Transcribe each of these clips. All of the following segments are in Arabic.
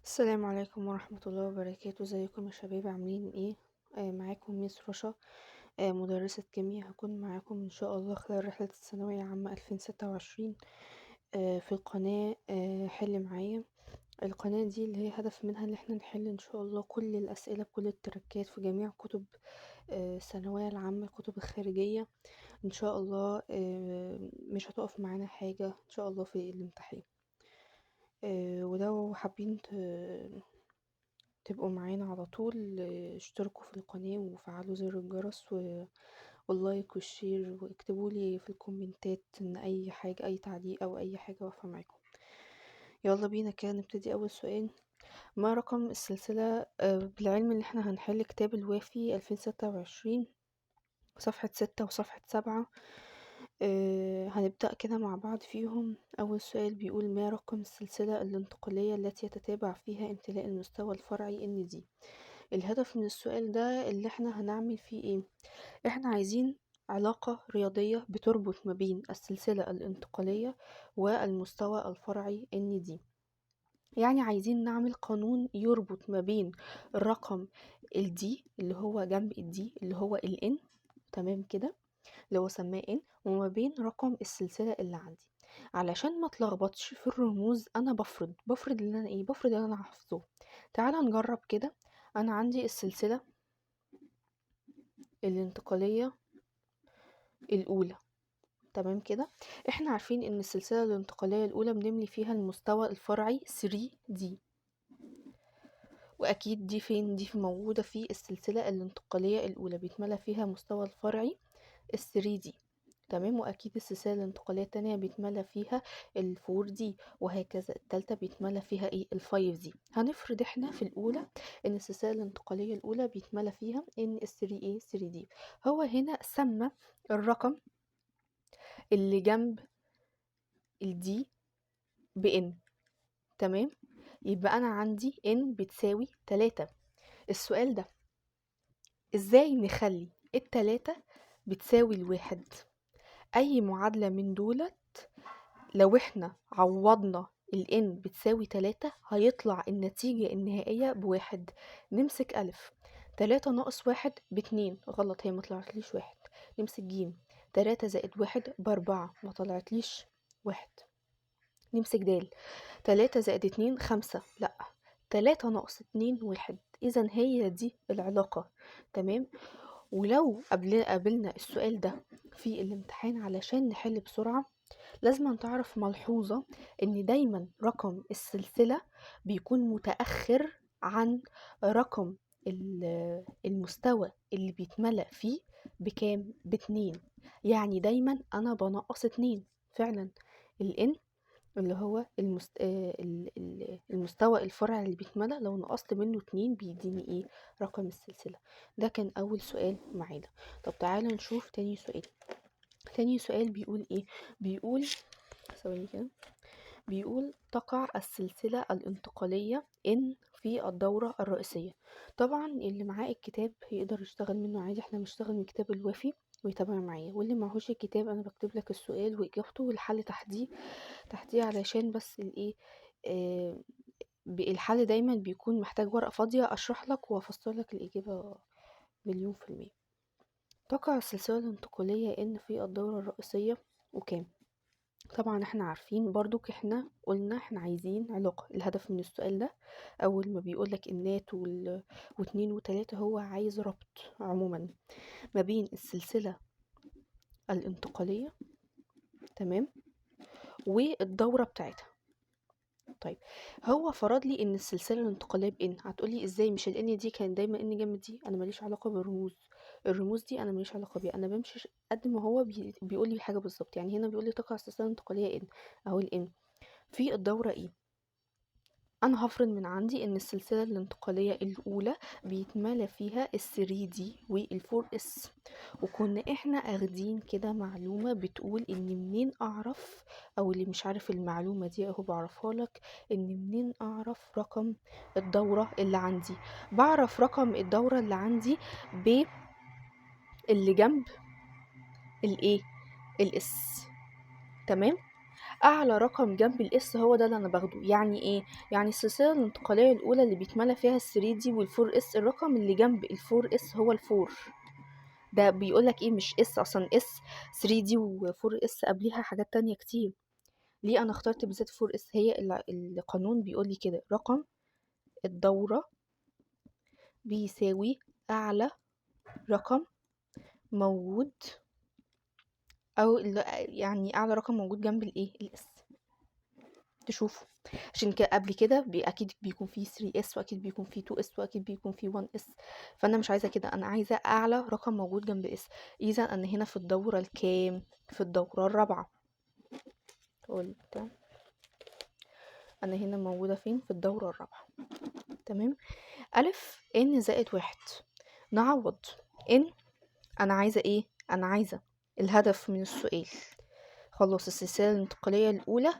السلام عليكم ورحمة الله وبركاته. ازيكم يا شباب؟ عاملين ايه؟ معاكم ميس رشا، مدرسة كيمياء. هكون معاكم ان شاء الله خلال رحلة الثانوية عامة 2026 في القناة حل معايا. القناة دي اللي هي هدف منها ان احنا نحل ان شاء الله كل الاسئلة بكل التركات في جميع كتب الثانوية العامة، الكتب الخارجية ان شاء الله. مش هتقف معانا حاجة ان شاء الله في الامتحان. ولو حابين تبقوا معانا على طول، اشتركوا في القناة وفعلوا زر الجرس واللايك والشير، واكتبوا لي في الكومنتات ان اي حاجة، اي تعليق او اي حاجة واقفة معاكم. يلا بينا كده نبتدي. اول سؤال: ما رقم السلسلة؟ بالعلم ان احنا هنحل كتاب الوافي 2026 صفحة 6 وصفحة 7. هنبدأ كده مع بعض فيهم. أول سؤال بيقول: ما رقم السلسلة الانتقالية التي يتتابع فيها امتلاء المستوى الفرعي ان دي؟ الهدف من السؤال ده اللي احنا هنعمل فيه ايه؟ احنا عايزين علاقة رياضية بتربط ما بين السلسلة الانتقالية والمستوى الفرعي ان دي. يعني عايزين نعمل قانون يربط ما بين الرقم الدي اللي هو جنب الدي اللي هو الان، تمام كده، اللي هو سماه ان، وما بين رقم السلسلة اللي عندي. علشان ما اتلخبطش في الرموز انا بفرض اللي انا ايه، بفرض اللي انا حافظه. تعالى نجرب كده. انا عندي السلسلة الانتقالية الأولى، تمام كده. احنا عارفين ان السلسلة الانتقالية الأولى بنملي فيها المستوى الفرعي 3D، وأكيد دي فين؟ دي موجودة في السلسلة الانتقالية الأولى، بيتملى فيها مستوى الفرعي 3D، تمام. وأكيد السلسلة الانتقالية التانية بيتملى فيها 4D، وهكذا التالتة بيتملى فيها ايه؟ 5D. هنفرض احنا في الأولى ان السلسلة الانتقالية الأولى بيتملى فيها ان 3A 3D. هو هنا سمى الرقم اللي جنب الدي بN، تمام. يبقى أنا عندي N بتساوي 3. السؤال ده: ازاي نخلي التلاتة بتساوي الواحد؟ أي معادلة من دولت لو احنا عوضنا N بتساوي 3 هيطلع النتيجة النهائية بواحد. نمسك ألف، 3 ناقص واحد ب2، غلط، هي مطلعتليش واحد. نمسك ج، 3 زائد واحد ب4، ما طلعتليش واحد. نمسك د، 3 زائد 2 5، لا، 3 ناقص 2 واحد. إذا هي دي العلاقة، تمام. ولو قابلنا السؤال ده في الامتحان علشان نحل بسرعة، لازم تعرف ملحوظة ان دايما رقم السلسلة بيكون متأخر عن رقم المستوى اللي بيتملأ فيه بكام؟ ب2. يعني دايما انا بنقص 2 فعلا. الان اللي هو المستوى الفرع اللي بيتملى، لو نقصت منه 2 بيديني ايه؟ رقم السلسلة. ده كان اول سؤال معانا. طب تعالى نشوف تاني سؤال. تاني سؤال بيقول ايه؟ بيقول، ثواني كده، بيقول: تقع السلسلة الانتقالية ان في الدورة الرئيسية. طبعا اللي معاه الكتاب يقدر يشتغل منه عادي، احنا بنشتغل من كتاب الوافي ويتابع معايا، واللي معهوش الكتاب انا بكتب لك السؤال واجابته والحل تحتيه علشان بس الايه، آه الحل دايما بيكون محتاج ورقة فاضية اشرح لك وافسر لك الاجابة مليون في المية. تقع السلسلة الانتقالية ان في الدورة الرئيسية وكام؟ طبعا احنا عارفين برضو، احنا قلنا احنا عايزين علاقة. الهدف من السؤال ده اول ما بيقولك النات واتنين وتلاتة، هو عايز ربط عموما ما بين السلسلة الانتقالية، تمام، والدورة بتاعتها. طيب، هو فرض لي ان السلسله الانتقاليه بان. هتقولي ازاي؟ مش الان دي كان دايما ان جنب دي؟ انا ماليش علاقه بالرموز، الرموز دي انا ماليش علاقه بيها، انا بمشي قد ما هو بيقول لي حاجه بالظبط. يعني هنا بيقول لي تقع السلسله الانتقاليه ان، اهو الان في الدوره ايه. انا هفرض من عندي ان السلسله الانتقاليه الاولى بيتملى فيها ال3D وال4S. وكنا احنا اخدين كده معلومه بتقول ان منين اعرف، او اللي مش عارف المعلومه دي اهو بعرفها لك، ان منين اعرف رقم الدوره اللي عندي؟ بعرف رقم الدوره اللي عندي باللي جنب الايه، الاس، تمام. اعلى رقم جنب الاس هو ده اللي انا باخده. يعني ايه؟ يعني السلسله الانتقاليه الاولى اللي بيتملى فيها ال3 دي وال4 اس، الرقم اللي جنب ال4 اس هو ال4. ده بيقولك ايه؟ مش اس اصلا، اس 3 دي و4 اس قبليها حاجات تانية كتير. ليه انا اخترت بالذات 4 اس؟ هي القانون بيقول لي كده: رقم الدورة بيساوي اعلى رقم موجود، او يعني اعلى رقم موجود جنب الايه؟ الاس. تشوفوا، عشان كده قبل كده اكيد بيكون فيه 3 اس، واكيد بيكون فيه 2 اس، واكيد بيكون فيه 1 اس. فانا مش عايزه كده، انا عايزه اعلى رقم موجود جنب اس. اذا انا هنا في الدوره الكام؟ في الدوره الرابعه. قلت انا هنا موجوده فين؟ في الدوره الرابعه. تمام. الف ان زائد واحد. نعوض ان. انا عايزه ايه؟ انا عايزه الهدف من السؤال. خلاص، السلسله الانتقاليه الاولى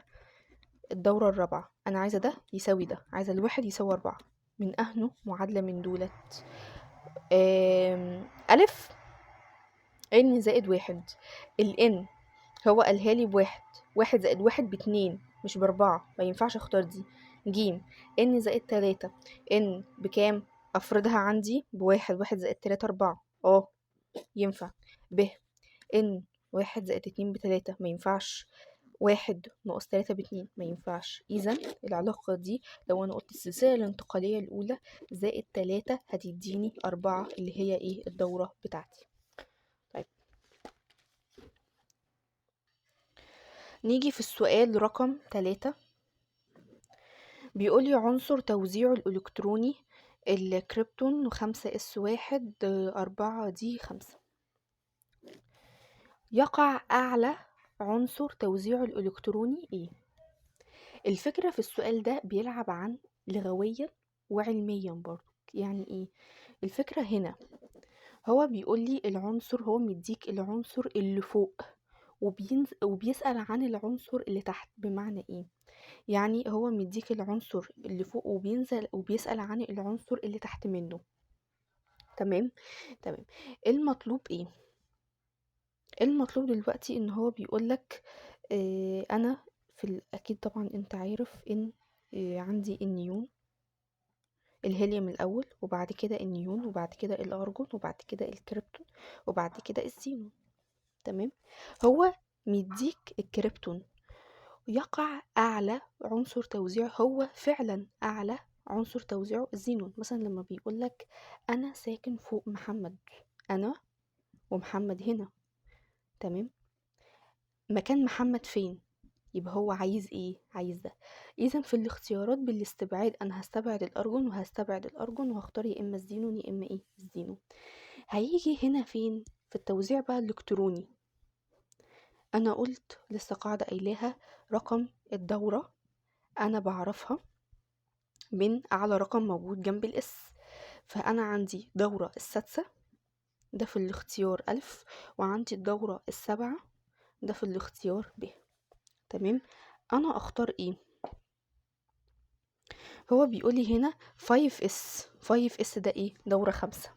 الدورة الرابعة، أنا عايزة ده يساوي ده، عايزة الواحد يساوي 4. من أهنه معادلة من دولت. ألف n زائد واحد. ال n هو قالها لي بواحد، واحد زائد واحد ب2 مش ب4، ما ينفعش اختار دي. ج n زائد 3. n بكام؟ أفرضها عندي بواحد، واحد زائد 3 4. ينفع. ب n واحد زائد 2 ب3، ما ينفعش. واحد ناقص 3 ب2، ما ينفعش. إذا العلاقة دي لو أنا قلت السلسلة الانتقالية الأولى زائد 3 هتديني 4، اللي هي إيه؟ الدورة بتاعتي. طيب، نيجي في السؤال رقم 3. بيقولي عنصر توزيعه الإلكتروني الكريبتون 5s1 4d5. يقع أعلى عنصر توزيعه الإلكتروني إيه؟ الفكرة في السؤال ده بيلعب عن لغويا وعلميا برضو. يعني ايه الفكرة هنا؟ هو بيقولي العنصر، هو مديك العنصر اللي فوق وبيسأل عن العنصر اللي تحت. بمعنى ايه؟ يعني هو مديك العنصر اللي فوق وبيسأل عن العنصر اللي تحت منه. تمام. تمام. المطلوب ايه؟ المطلوب دلوقتي ان هو بيقولك انا اكيد طبعا انت عارف ان عندي النيون، الهيليوم الاول، وبعد كده النيون، وبعد كده الارجون، وبعد كده الكريبتون، وبعد كده الزينون. تمام. هو مديك الكريبتون يقع اعلى عنصر توزيع، هو فعلا اعلى عنصر توزيعه الزينون. مثلا لما بيقولك انا ساكن فوق محمد، انا ومحمد هنا. تمام. مكان محمد فين؟ يبقى هو عايز ايه؟ عايز ده. اذا في الاختيارات بالاستبعاد انا هستبعد الارجون وهستبعد الارجون، وهختار يا اما الزينون يا اما ايه؟ الزينون. هيجي هنا فين؟ في التوزيع بقى الالكتروني. انا قلت لسه قاعده قايلاها، رقم الدوره انا بعرفها من اعلى رقم موجود جنب الاس. فانا عندي دوره السادسه، ده في الاختيار الف، وعندي الدوره السابعه، ده في الاختيار ب. تمام. انا اختار ايه؟ هو بيقولي هنا 5s. 5s ده ايه؟ دورة 5.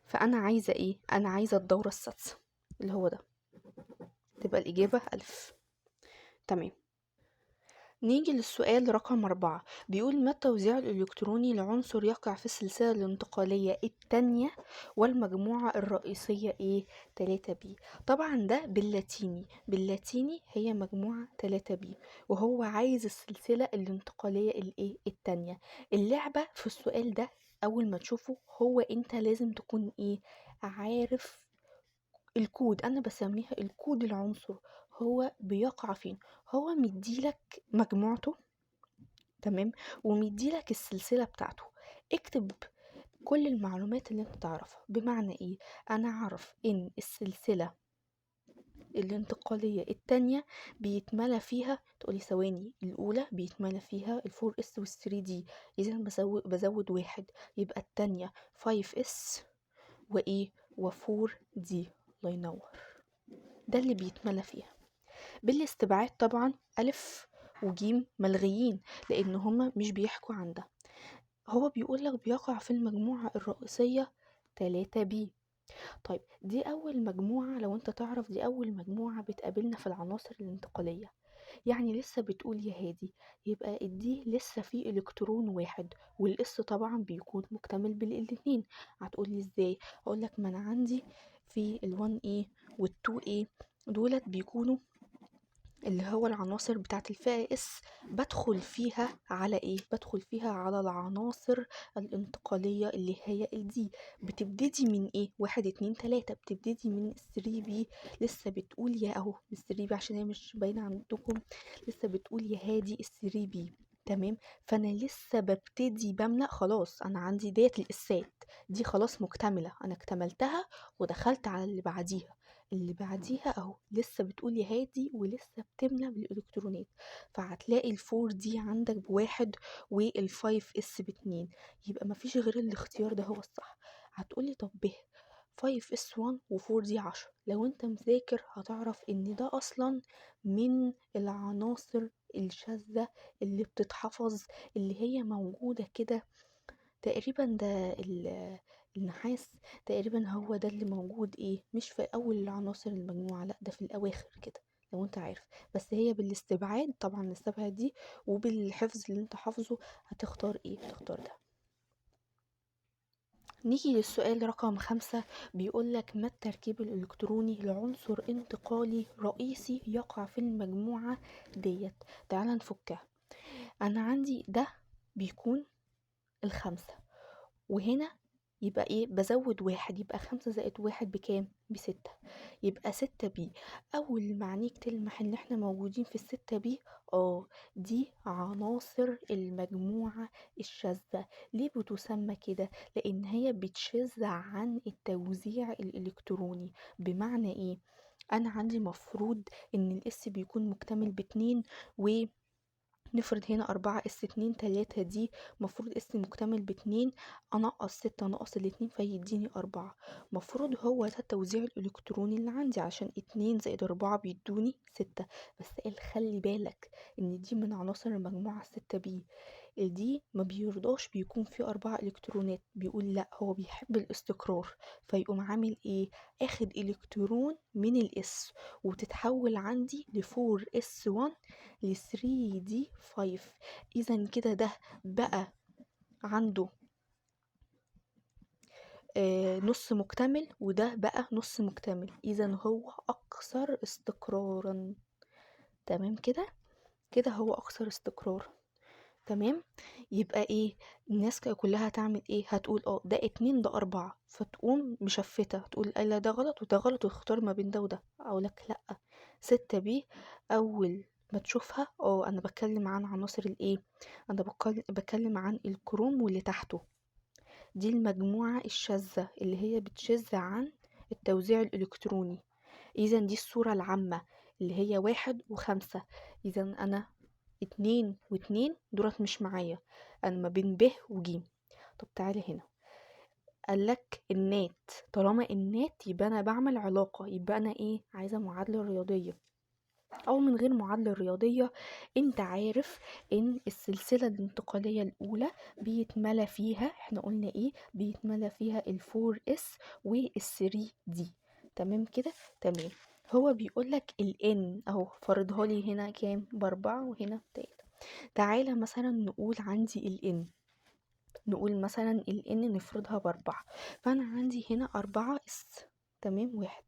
فأنا عايزة ايه؟ أنا عايزة الدورة السادسة اللي هو ده، تبقى الإجابة ألف. تمام. نيجي للسؤال رقم 4. بيقول ما التوزيع الإلكتروني لعنصر يقع في السلسلة الانتقالية التانية والمجموعة الرئيسية ايه؟ 3b. طبعا ده باللاتيني، باللاتيني هي مجموعة 3b، وهو عايز السلسلة الانتقالية الايه؟ التانية. اللعبة في السؤال ده أول ما تشوفه هو انت لازم تكون ايه؟ عارف الكود. انا بسميها الكود العنصر، هو بيقع فين. هو مديلك مجموعته، تمام، ومديلك السلسلة بتاعته. اكتب كل المعلومات اللي انت تعرفها. بمعنى ايه؟ انا اعرف ان السلسلة الانتقالية التانية بيتملى فيها، تقولي ثواني، الاولى بيتملى فيها الفور اس والثري دي، اذا بزود واحد، يبقى التانية 5s وايه؟ وفور دي. الله ينور. ده اللي بيتملى فيها. بالاستبعاد طبعا ألف وجيم ملغيين لأن هما مش بيحكوا عن ده. هو بيقولك بيقع في المجموعة الرئيسية 3b. طيب دي أول مجموعة، لو انت تعرف دي أول مجموعة بتقابلنا في العناصر الانتقالية. يعني لسه بتقول يا هادي، يبقى الدي لسه فيه الكترون واحد، والاس طبعا بيكون مكتمل بالاتنين. هتقولي ازاي؟ اقولك ما انا عندي في ال1 A وال2 A دولت بيكونوا اللي هو العناصر بتاعت الفئة اس، بدخل فيها على ايه؟ بدخل فيها على العناصر الانتقالية اللي هي الدي. بتبتدي من ايه؟ 1 2 3، بتبتدي من 3 بي. لسه بتقول يا اهو 3 بي عشان هي مش باينة عندكم، لسه بتقول يا هادي 3 بي. تمام، فانا لسه ببتدي بملأ. خلاص انا عندي ديت الاسات دي خلاص مكتملة، انا اكتملتها ودخلت على اللي بعديها. اللي بعديها اهو لسه بتقول يا هادي ولسه بتملى بالالكترونات. فهتلاقي الفور دي عندك بواحد والفايف اس باتنين، يبقى مفيش غير الاختيار ده هو الصح. هتقولي طب به 5 اس 1 و4 دي 10، لو انت مذاكر هتعرف ان ده اصلا من العناصر الشاذة اللي بتتحفظ، اللي هي موجودة كده تقريبا. ده النحاس تقريبا هو ده اللي موجود ايه، مش في اول العناصر المجموعة، لا ده في الاواخر كده لو انت عارف. بس هي بالاستبعاد طبعا نستبعد دي، وبالحفظ اللي انت حافظه هتختار ايه؟ هتختار ده. نيجي للسؤال رقم 5، بيقولك ما التركيب الإلكتروني لعنصر انتقالي رئيسي يقع في المجموعة ديت؟ تعال نفكها. أنا عندي ده بيكون الخمسة، وهنا يبقى ايه؟ بزود واحد، يبقى 5 زائد 1 بكام؟ ب6. يبقى 6 بي. اول ما عينيك تلمح ان احنا موجودين في ال6 بي، دي عناصر المجموعة الشاذة. ليه بتسمى كده؟ لان هي بتشذ عن التوزيع الالكتروني. بمعنى ايه؟ انا عندي مفروض ان الاس بيكون مكتمل باتنين، و نفرض هنا 4 اس 2 3، دي مفروض اس مكتمل باتنين، انقص 6 ناقص الاتنين فيديني 4. مفروض هو ده التوزيع الالكتروني اللي عندي، عشان 2 زائد 4 بيدوني 6. بس قال خلي بالك ان دي من عناصر المجموعة 6 بي. دي ما بيرضاش بيكون فيه 4 إلكترونات، بيقول لأ هو بيحب الاستقرار. فيقوم عامل ايه؟ اخد إلكترون من الاس، وتتحول عندي ل4 اس 1 ل 3 دي 5. اذا كده ده بقى عنده نص مكتمل، وده بقى نص مكتمل، اذا هو اكثر استقرارا. تمام كده، كده هو اكثر استقرار. تمام، يبقى ايه؟ الناس كلها هتعمل ايه؟ هتقول ده 2 ده 4، فتقوم مشفتة تقول لا ده غلط وده غلط، وتختار ما بين ده وده. اقولك لا، 6 بي اول ما تشوفها انا بتكلم عن عناصر الايه، انا بتكلم عن الكروم واللي تحته. دي المجموعة الشاذة اللي هي بتشذ عن التوزيع الالكتروني. اذا دي الصورة العامة اللي هي 1 و5. اذا انا 2 و2 دولت مش معايا، انا ما بين ب وج. طب تعالى هنا، قالك النات. طالما النات يبقى انا بعمل علاقة، يبقى انا ايه؟ عايزة معادلة رياضية. او من غير معادلة رياضية، انت عارف ان السلسلة الانتقالية الاولى بيتملى فيها، احنا قلنا ايه؟ بيتملى فيها الفور اس والثري دي. تمام كده، تمام. هو بيقولك الان اهو فرضها لي هنا كام؟ ب4 وهنا ب3. تعالى مثلا نقول عندي الان، نقول مثلا الان نفرضها ب4. فانا عندي هنا 4 اس، تمام، 1.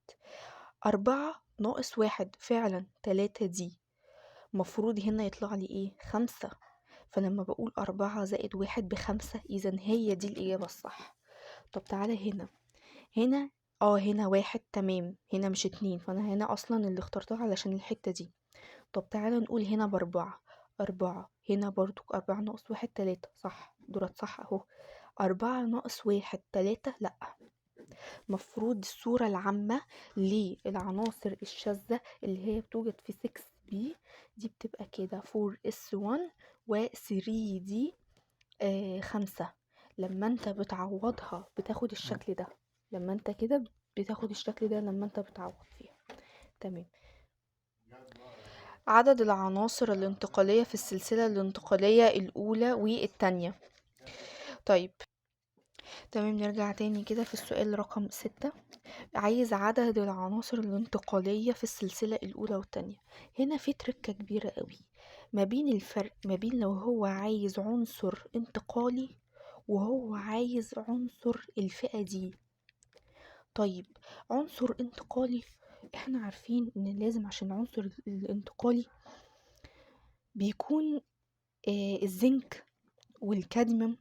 4 ناقص 1 فعلا 3 دي، مفروض هنا يطلع لي ايه؟ 5. فلما بقول 4 زائد 1 ب5، اذا هي دي الإجابة الصح. طب تعالى هنا، هنا هنا 1، تمام، هنا مش 2، فانا هنا اصلا اللي اخترتها علشان الحتة دي. طب تعالى نقول هنا ب4، 4 هنا برضو 4 ناقص 1 3، صح، دولت صح اهو. 4 ناقص 1 3، لأ. مفروض الصورة العامة للعناصر الشاذة اللي هي بتوجد في 6 بي دي بتبقى كده 4 اس 1 و 3 دي 5. لما انت بتعوضها بتاخد الشكل ده، لما انت كده بتاخد الشكل ده لما انت بتعوض فيها. تمام. عدد العناصر الانتقالية في السلسلة الانتقالية الأولى والتانية. طيب تمام، نرجع تاني كده في السؤال رقم 6. عايز عدد العناصر الانتقالية في السلسلة الأولى والتانية. هنا في تركة كبيرة قوي ما بين الفرق ما بين لو هو عايز عنصر انتقالي وهو عايز عنصر الفئة دي. طيب، عنصر انتقالي، احنا عارفين ان لازم عشان العنصر الانتقالي بيكون الزنك والكادميوم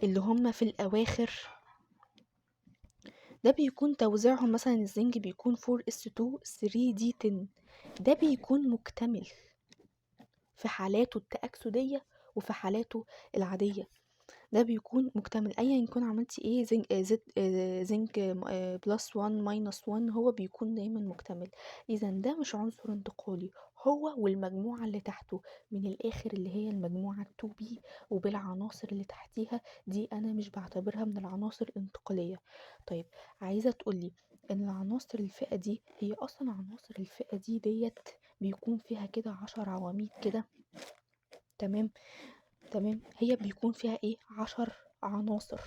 اللي هما في الأواخر، ده بيكون توزيعهم. مثلا الزنك بيكون 4s2 3d10، ده بيكون مكتمل في حالاته التأكسدية وفي حالاته العادية. ده بيكون مكتمل ايا يكون عملتي ايه، زنك بلس 1 ماينس 1 هو بيكون دايما مكتمل. اذا ده مش عنصر انتقالي، هو والمجموعة اللي تحته من الاخر اللي هي المجموعة 2b وبالعناصر اللي تحتيها دي انا مش بعتبرها من العناصر الانتقالية. طيب، عايزة تقولي ان العناصر الفئة دي هي اصلا عناصر الفئة ديت بيكون فيها كده 10 عواميد كده. تمام، تمام، هي بيكون فيها ايه 10 عناصر.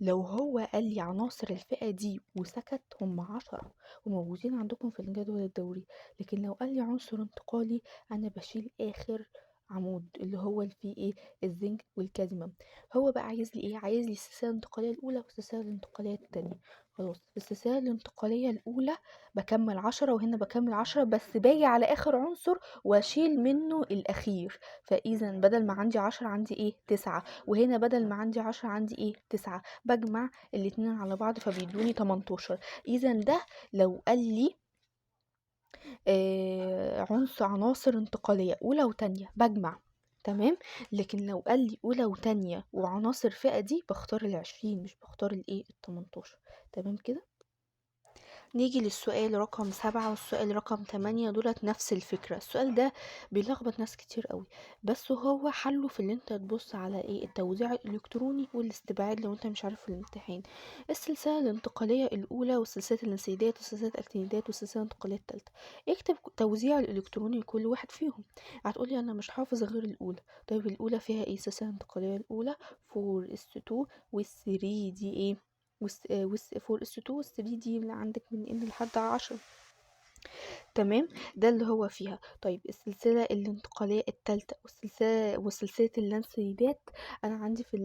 لو هو قال لي عناصر الفئة دي وسكت هم 10 وموجودين عندكم في الجدول الدوري. لكن لو قال لي عنصر انتقالي انا بشيل اخر عمود اللي هو اللي فيه ايه الزنك والكادميوم. هو بقى عايز لي ايه، عايز لي السلسله الانتقاليه الاولى والسلسله الانتقاليه التانية. خلاص، في السلسله الانتقاليه الاولى بكمل 10 وهنا بكمل 10، بس باجي على اخر عنصر واشيل منه الاخير. فاذا بدل ما عندي 10 عندي ايه 9، وهنا بدل ما عندي 10 عندي ايه 9. بجمع الاتنين على بعض فبيدوني 18. اذا ده لو قال لي عناصر انتقالية اولى وتانية بجمع. تمام، لكن لو قال لي اولى وتانية وعناصر فئة دي بختار 20 مش بختار الايه 18. تمام كده. نيجي للسؤال رقم 7 والسؤال رقم 8، دولت نفس الفكرة. السؤال ده بيلخبط ناس كتير قوي، بس هو حله في اللي انت تبص على ايه التوزيع الالكتروني والاستبعاد لو انت مش عارف في الامتحان. السلسلة الانتقالية الاولى وسلسلة الانسيدات وسلسلة الاكتينيدات والسلسلة الانتقالية الثالثة. اكتب توزيع الالكتروني لكل واحد فيهم. هتقولي انا مش حافظ غير الاولى. طيب الاولى فيها ايه، السلسلة الانتقالية الاولى 4s2 وال3 دي ايه 4s2 وال3 دي اللي عندك من ان لحد 10. تمام، ده اللي هو فيها. طيب السلسلة الانتقالية التالتة وسلسلة اللانسيدات، انا عندي في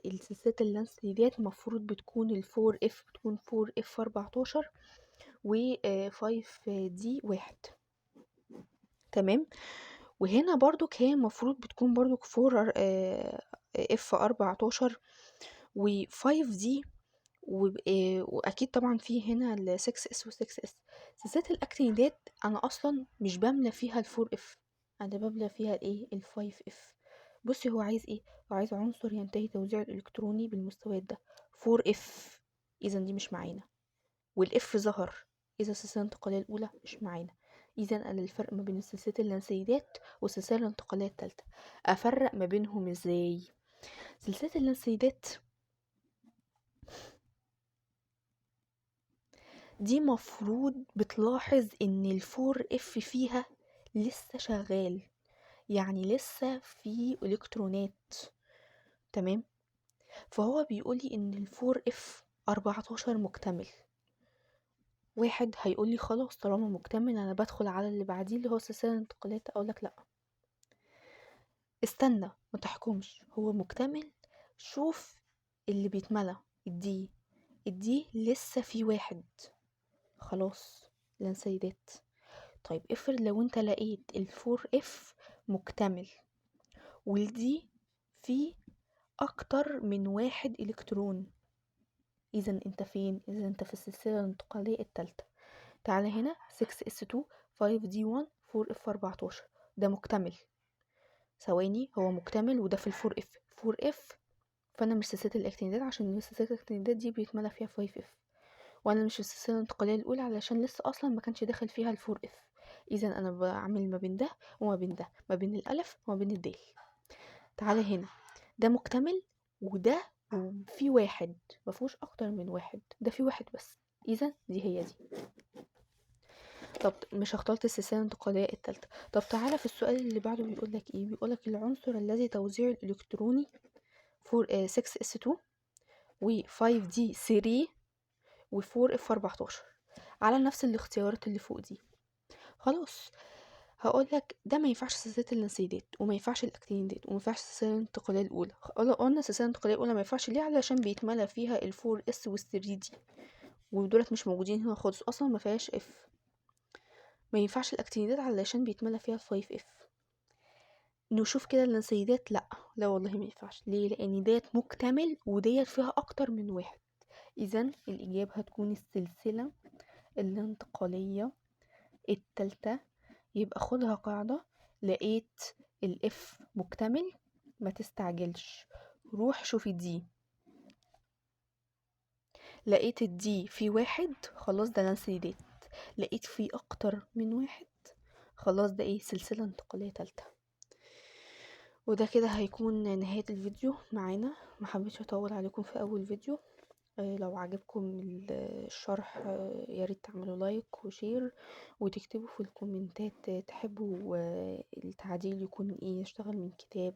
السلسلة اللانسيدات المفروض بتكون الفور اف بتكون 4 اف 14 و 5 دي 1. تمام، وهنا برضو هي المفروض بتكون برضو 4 اف 14 و 5 دي واكيد طبعا في هنا ال 6s و 6s. سلسله الاكتينيدات انا اصلا مش بملى فيها ال 4f، انا بملى فيها الايه ال 5f. بصي هو عايز ايه، هو عايز عنصر ينتهي توزيعه الالكتروني بالمستويات ده 4f. اذا دي مش معانا، والاف ظهر، اذا السلسله الانتقاليه الاولى مش معانا. اذا انا الفرق ما بين سلسله اللانسيدات والسلسله الانتقاليه الثالثه افرق ما بينهم ازاي. سلسله اللانسيدات دي مفروض بتلاحظ ان الفور اف فيها لسه شغال، يعني لسه في الكترونات. تمام، فهو بيقولي ان الفور اف 14 مكتمل. واحد هيقولي خلاص طالما مكتمل انا بدخل على اللي بعديه اللي هو السلسله الانتقالات. اقولك لا، استنى ما تحكمش، هو مكتمل. شوف اللي بيتملى الدي لسه في واحد. خلاص، لانسيدات. طيب افرض لو انت لقيت الفور اف مكتمل والدي فيه اكتر من واحد الكترون، اذا انت فين، اذا انت في السلسلة الانتقالية التالتة. تعالى هنا 6s2 5d1 4f 14 ده مكتمل. ثواني، هو مكتمل وده في الفور اف 4f، فانا مش سلسلة الاكتينيدات عشان سلسلة الاكتينيدات دي بيتملى فيها 5f، وانا مش في السلسله الانتقاليه الاولى علشان لسه اصلا ما كانش داخل فيها الفور اف. اذا انا بعمل ما بين ده وما بين ده، ما بين الالف وما بين الدال. تعالى هنا، ده مكتمل وده في واحد، ما فيهوش اكتر من واحد، ده في واحد بس. اذا دي هي دي. طب مش اخترت السلسله الانتقاليه الثالثه. طب تعالى في السؤال اللي بعده بيقول لك ايه، بيقول لك العنصر الذي توزيعه الالكتروني 6s2 و5D 3 و4F14 على نفس الاختيارات اللي فوق دي. خلاص هقولك ده ما ينفعش سلسلة اللانسيدات، وما ينفعش الاكتينيدات، وما ينفعش السلسلة الانتقالية الأولى. قلنا السلسلة الانتقالية الأولى ما ينفعش ليه؟ علشان بيتملى فيها ال4S وال3D، ودولت مش موجودين هنا خالص، أصلا ما فيهاش F. ما ينفعش الاكتينيدات علشان بيتملى فيها 5F. نشوف كده اللانسيدات، لا والله ما ينفعش. ليه؟ لأن ديت مكتمل وديت فيها أكتر من واحد. إذا الإجابة هتكون السلسلة الانتقالية التالتة. يبقى خدها قاعدة، لقيت الاف مكتمل ما تستعجلش، روح شوفي دي. لقيت الدي في واحد، خلاص ده لانسيدات. لقيت في اكتر من واحد، خلاص ده ايه؟ سلسلة انتقالية تالتة. وده كده هيكون نهاية الفيديو معانا. محبتش اطول عليكم في اول فيديو. لو عجبكم الشرح يا ريت تعملوا لايك وشير، وتكتبوا في الكومنتات تحبوا التعديل يكون ايه، اشتغل من كتاب،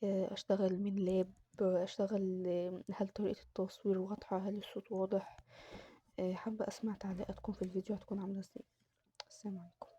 اشتغل من لاب، اشتغل هل طريقة التصوير واضحة، هل الصوت واضح. حابة اسمع تعليقاتكم في الفيديو هتكون عاملة ازاي. السلام عليكم.